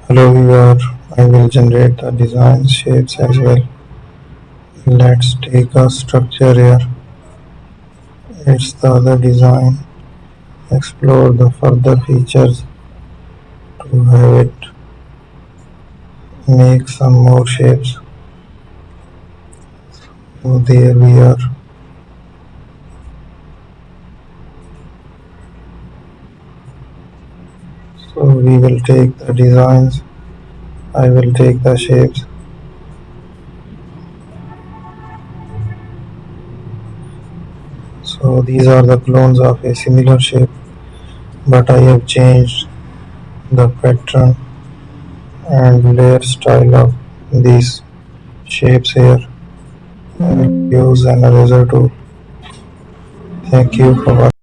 Hello viewer, I will generate the design shapes as well. Let's take a structure here. It's the other design. Explore the further features to have it. Make some more shapes. So there we are. So we will take the designs. I will take the shapes. So these are the clones of a similar shape, but I have changed the pattern and layer style of these shapes here. I will use an eraser tool. Thank you for watching.